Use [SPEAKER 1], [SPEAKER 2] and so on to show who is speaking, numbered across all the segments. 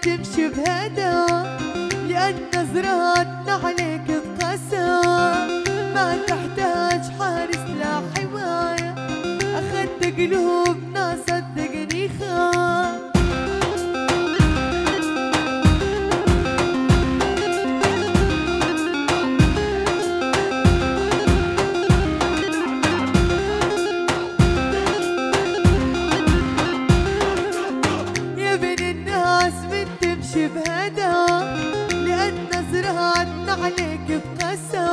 [SPEAKER 1] تمشي بهدى، لأن نظراتنا عليك تقاسى، ما تحتاج حارس لا حماية، أخدت قلوبنا صدقني خاف. يا بين الناس من تمشي بهدى، لأن نظراتنا عليك بقسى،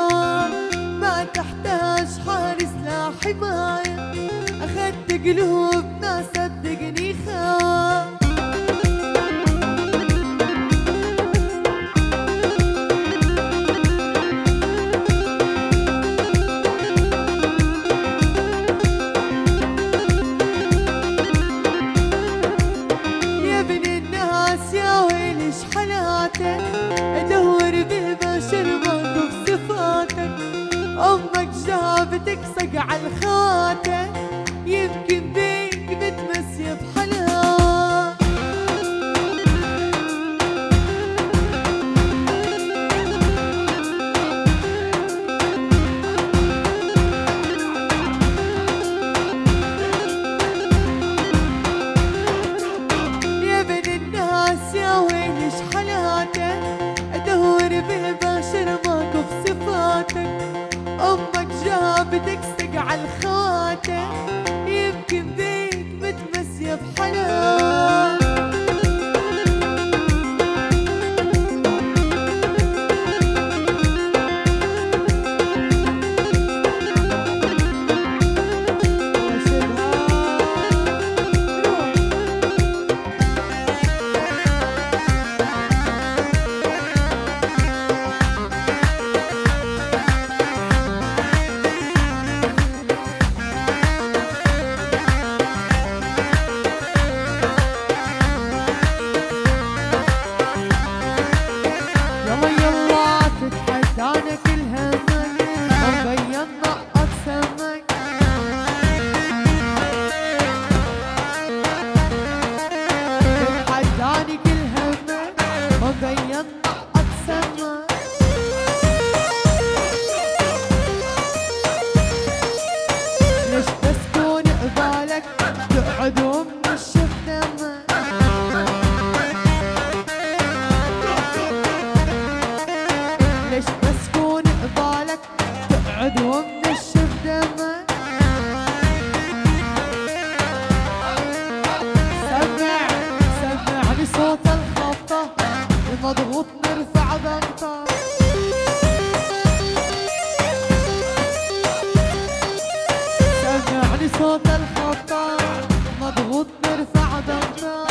[SPEAKER 1] ما تحتاج حارس لا حماية، أخدت قلوبنا صدقني خاف. يا بين الناس يا ويلي شحالاتك، ادور بالبشر موقف صفاتك، امك جابتك صقع الخاتك، يمكن بيك متمسية بحالها. يا بين الناس يا ويلي شحالاتك، ادور بالبشر موقف صفاتك، امك جابتك صقع الخاتك، يمكن بيك متمسية بحالها. يلا يلا تتحدانا كل همك، مبين نقط سمك، تتحداني كل همك، مبين نقط سمك. ليش تسكن قبالك تقعد ومنشف دمك، ليش مسكون قبالك تقعد ومنشف دمك. سمعني صوت الخبطة، المضغوط نرفع ضغطة. سمعني صوت الخبطة، مضغوط نرفع ضغطة.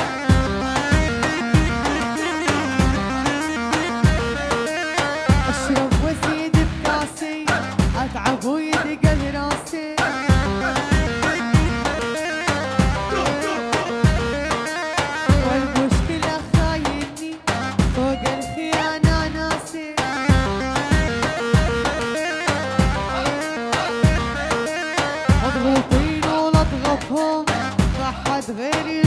[SPEAKER 1] اشرب وازيد بكاسي، اتعب ويدق راسي. والمشكلة خايني فوق الخيانة ناسي. مضغوطين ولا اضغطهم، ما حد غيري